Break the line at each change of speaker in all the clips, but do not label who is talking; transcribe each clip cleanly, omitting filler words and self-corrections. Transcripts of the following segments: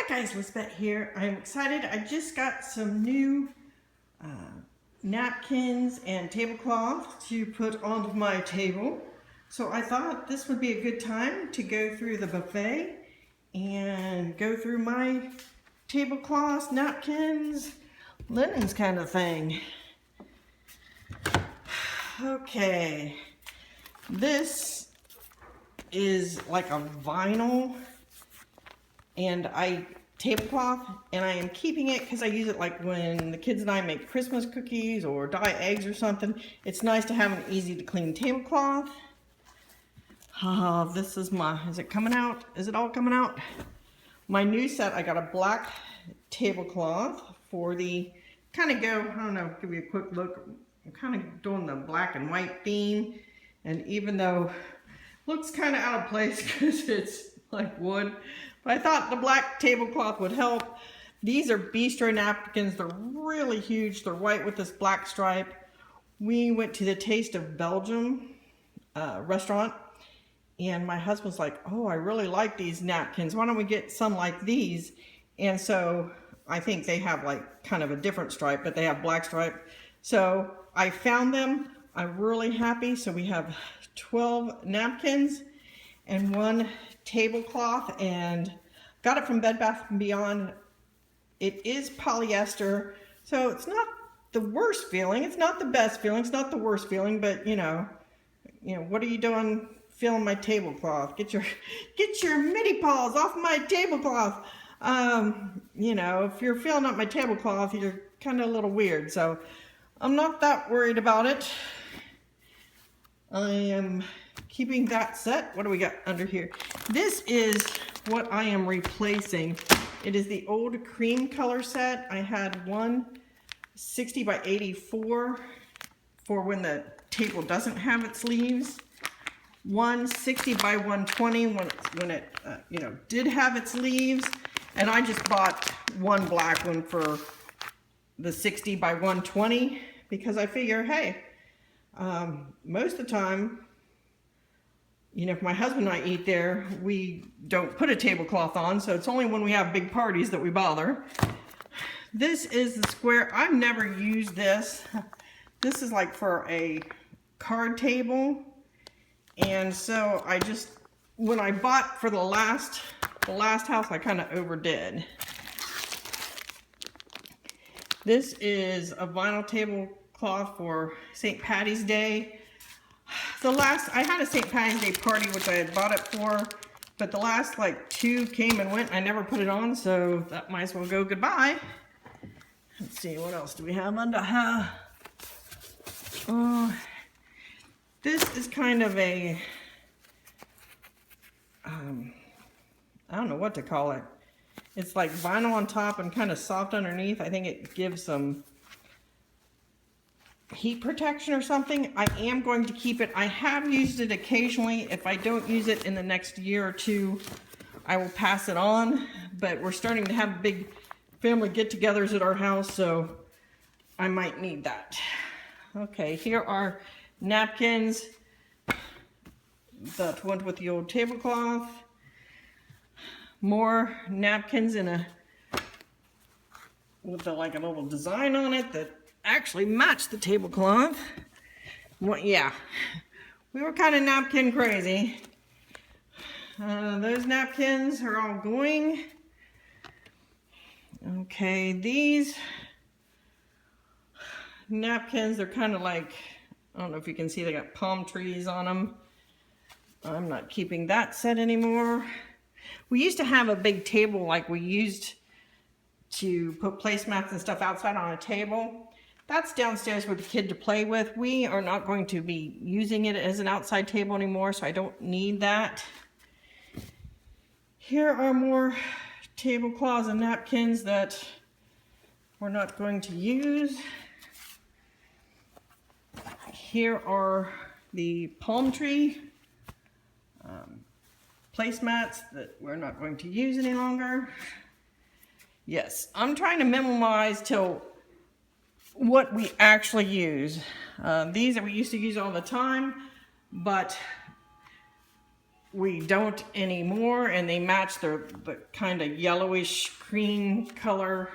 Hi guys, Lisbeth here. I'm excited. I just got some new napkins and tablecloth to put on my table. So I thought this would be a good time to go through the buffet and go through my tablecloths, napkins, linens kind of thing. Okay, this is like a vinyl tablecloth, and I am keeping it because I use it like when the kids and I make Christmas cookies or dye eggs or something. It's nice to have an easy to clean tablecloth. This is is it coming out? Is it all coming out? My new set, I got a black tablecloth for the I don't know, give you a quick look. I'm kind of doing the black and white theme, and even though it looks kind of out of place because it's like wood, but I thought the black tablecloth would help. These are bistro napkins. They're really huge. They're white with this black stripe. We went to the Taste of Belgium restaurant, and my husband's like, oh, I really like these napkins. Why don't we get some like these? And so I think they have like kind of a different stripe, but they have black stripe. So I found them. I'm really happy. So we have 12 napkins and one tablecloth, and got it from Bed Bath & Beyond. It is polyester, so it's not the worst feeling. It's not the best feeling. It's not the worst feeling, but you know, what are you doing feeling my tablecloth? Get your midi paws off my tablecloth. If you're feeling up my tablecloth, you're kind of a little weird. So I'm not that worried about it. I am keeping that set. What do we got under here? This is what I am replacing. It is the old cream color set. I had one 60 by 84 for when the table doesn't have its leaves. One 60 by 120 when it did have its leaves. And I just bought one black one for the 60 by 120 because I figure, hey, most of the time, if my husband and I eat there, we don't put a tablecloth on, so it's only when we have big parties that we bother. This is the square. I've never used this. This is like for a card table, and so when I bought for the last house, I kind of overdid. This is a vinyl tablecloth for St. Patty's Day. I had a St. Patty's Day party, which I had bought it for, but the last like two came and went. I never put it on, so that might as well go goodbye. Let's see, what else do we have under here? This is kind of a, I don't know what to call it. It's like vinyl on top and kind of soft underneath. I think it gives some heat protection or something. I am going to keep it. I have used it occasionally. If I don't use it in the next year or two, I will pass it on. But we're starting to have big family get-togethers at our house, so I might need that. Okay, here are napkins that went with the old tablecloth. More napkins with like a little design on it that actually match the tablecloth. Well, yeah, we were kind of napkin crazy. Those napkins are all going. Okay, these napkins, they're kind of like, I don't know if you can see, they got palm trees on them. I'm not keeping that set anymore. We used to have a big table like we used to put placemats and stuff outside on a table. That's downstairs for the kid to play with. We are not going to be using it as an outside table anymore, so I don't need that. Here are more tablecloths and napkins that we're not going to use. Here are the palm tree placemats that we're not going to use any longer. Yes, I'm trying to minimize till what we actually use. These that we used to use all the time, but we don't anymore, and they match the kind of yellowish green color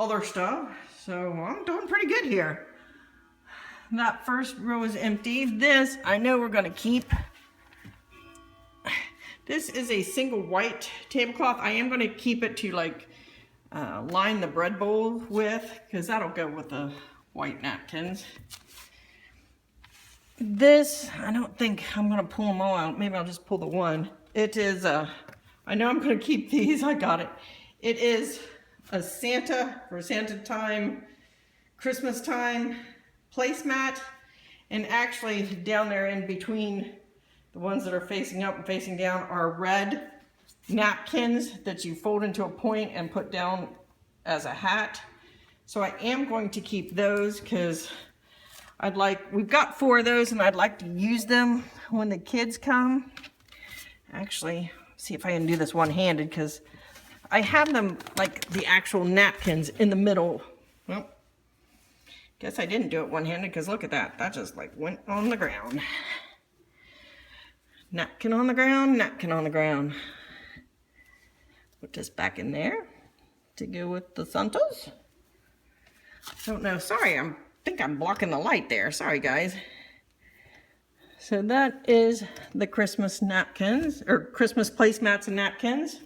other stuff. So I'm doing pretty good here. That first row is empty. This I know we're gonna keep. This is a single white tablecloth. I am gonna keep it to like line the bread bowl with, because that'll go with the white napkins. This, I don't think I'm gonna pull them all out. Maybe I'll just pull the one. It is, I know I'm gonna keep these, I got it. It is a Santa, for Santa time, Christmas time placemat. And actually down there in between the ones that are facing up and facing down are red napkins that you fold into a point and put down as a hat. So I am going to keep those because we've got 4 of those and I'd like to use them when the kids come. Actually, see if I can do this one-handed because I have them like the actual napkins in the middle. Well, guess I didn't do it one-handed because look at that. That just like went on the ground. Napkin on the ground, napkin on the ground. Put this back in there to go with the Santos. Don't know, sorry, I think I'm blocking the light there. Sorry, guys. So that is the Christmas napkins, or Christmas placemats and napkins.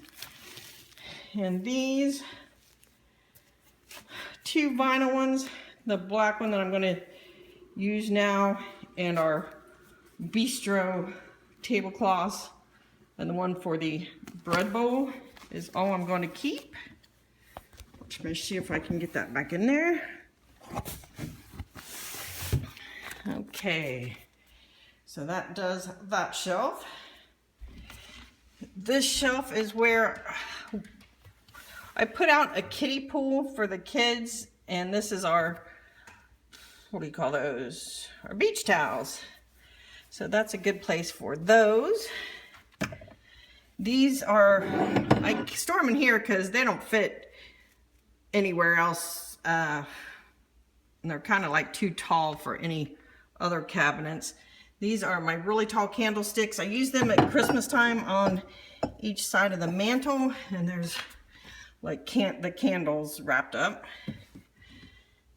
And these 2 vinyl ones, the black one that I'm gonna use now, and our bistro tablecloths, and the one for the bread bowl is all I'm going to keep. Let me see if I can get that back in there. Okay, so that does that shelf. This shelf is where I put out a kiddie pool for the kids, and this is our, what do you call those? Our beach towels. So that's a good place for those. These are, I store them in here because they don't fit anywhere else. And they're kind of like too tall for any other cabinets. These are my really tall candlesticks. I use them at Christmas time on each side of the mantle, and there's like the candles wrapped up.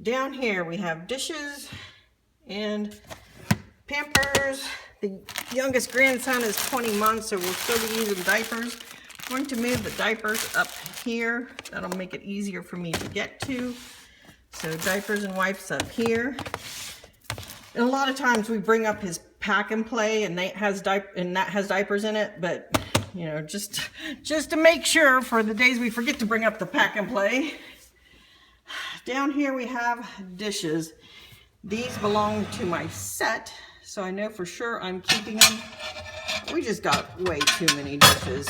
Down here we have dishes and Pampers. The youngest grandson is 20 months, so we'll still be using diapers. I'm going to move the diapers up here. That'll make it easier for me to get to. So diapers and wipes up here. And a lot of times we bring up his pack and play, and that has diapers in it, but you know, just to make sure for the days we forget to bring up the pack and play. Down here we have dishes. These belong to my set, so I know for sure I'm keeping them. We just got way too many dishes.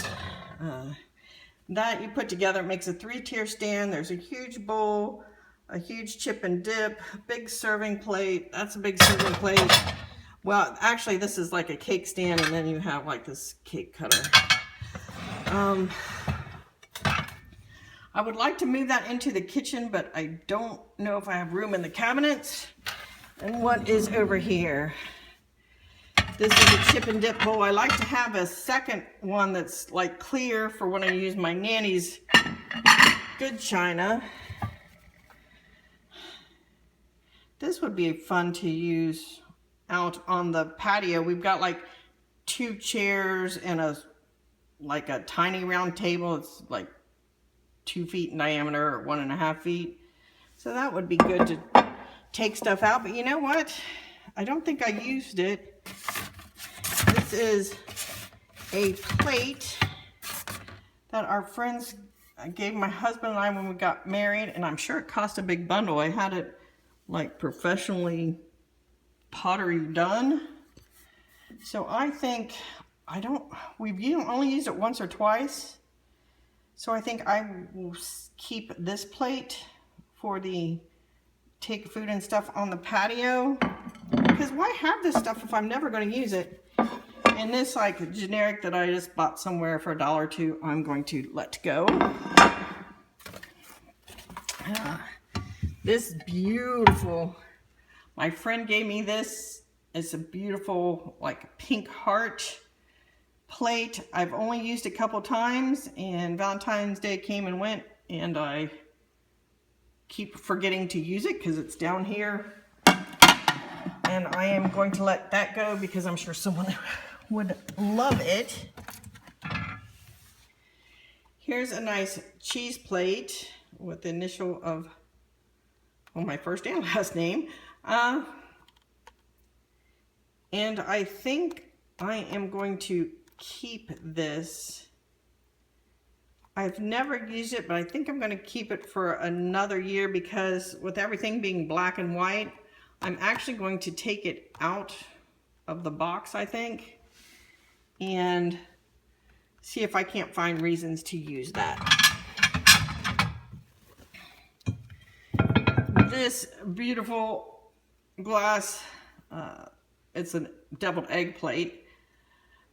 That you put together makes a 3-tier stand. There's a huge bowl, a huge chip and dip, a big serving plate. That's a big serving plate. Well, actually this is like a cake stand, and then you have like this cake cutter. I would like to move that into the kitchen, but I don't know if I have room in the cabinets. And what is over here? This is a chip and dip bowl. I like to have a second one that's like clear for when I use my nanny's good china. This would be fun to use out on the patio. We've got like 2 chairs and like a tiny round table. It's like 2 feet in diameter or 1.5 feet. So that would be good to take stuff out. But you know what? I don't think I used it. This is a plate that our friends gave my husband and I when we got married, and I'm sure it cost a big bundle. I had it like professionally pottery done. So I think we've only used it once or twice. So I think I will keep this plate for the take food and stuff on the patio. Because why have this stuff if I'm never going to use it? And this like generic that I just bought somewhere for $1 or $2, I'm going to let go. This beautiful, my friend gave me this. It's a beautiful like pink heart. plate I've only used a couple times, and Valentine's Day came and went, and I keep forgetting to use it because it's down here. And I am going to let that go because I'm sure someone would love it. Here's a nice cheese plate with the initial of, well, my first and last name. And I think I am going to keep this. I've never used it, but I think I'm going to keep it for another year because with everything being black and white, I'm actually going to take it out of the box, I think, and see if I can't find reasons to use that. This beautiful glass, it's a deviled egg plate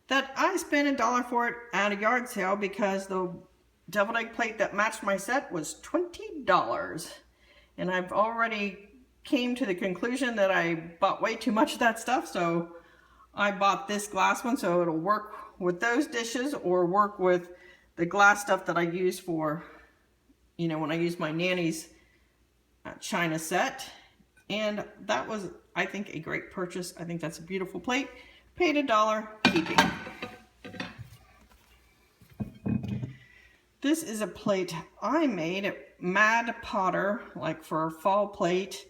that I spent $1 for it at a yard sale because the deviled egg plate that matched my set was $20. And I've already came to the conclusion that I bought way too much of that stuff, so I bought this glass one so it'll work with those dishes or work with the glass stuff that I use for, you know, when I use my nanny's china set. And that was, I think, a great purchase. I think that's a beautiful plate. Paid $1, keeping. This is a plate I made at Mad Potter, like for a fall plate.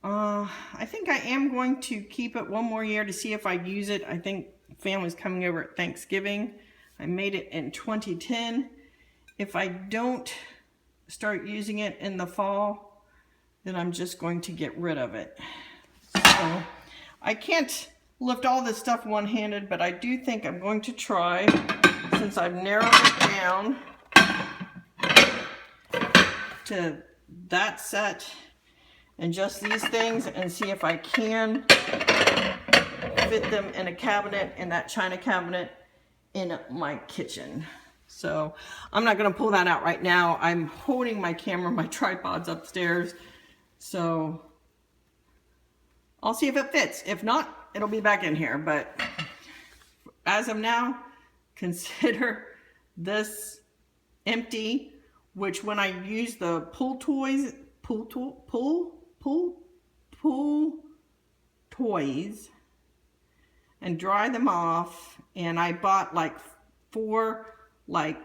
I think I am going to keep it one more year to see if I use it. I think family's coming over at Thanksgiving. I made it in 2010. If I don't start using it in the fall, then I'm just going to get rid of it. So I can't lift all this stuff one-handed, but I do think I'm going to try, since I've narrowed it down to that set and just these things, and see if I can fit them in a cabinet, in that china cabinet in my kitchen. So I'm not going to pull that out right now. I'm holding my camera, my tripod's upstairs, so I'll see if it fits. If not, it'll be back in here. But as of now, consider this empty, which when I use the pool toys and dry them off, and I bought like 4, like,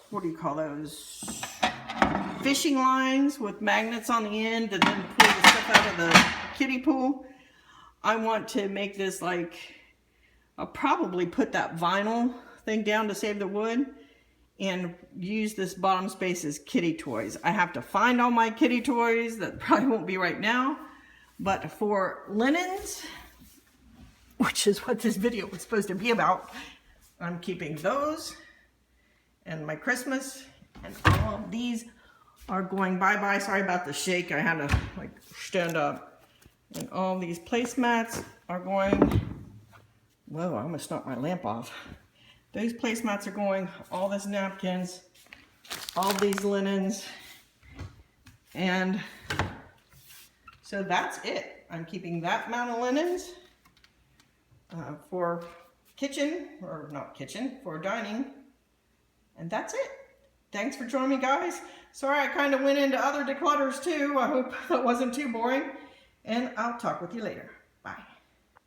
what do you call those, fishing lines with magnets on the end and then pull the stuff out of the kiddie pool. I want to make this like, I'll probably put that vinyl thing down to save the wood and use this bottom space as kitty toys. I have to find all my kitty toys. That probably won't be right now, but for linens, which is what this video was supposed to be about, I'm keeping those, and my Christmas, and all of these are going bye-bye. Sorry about the shake. I had to like stand up. And all these placemats are going, whoa, I almost knocked my lamp off. Those placemats are going, all these napkins, all these linens, and so that's it. I'm keeping that amount of linens for kitchen, or not kitchen, for dining, and that's it. Thanks for joining me, guys. Sorry I kind of went into other declutters too. I hope that wasn't too boring, and I'll talk with you later.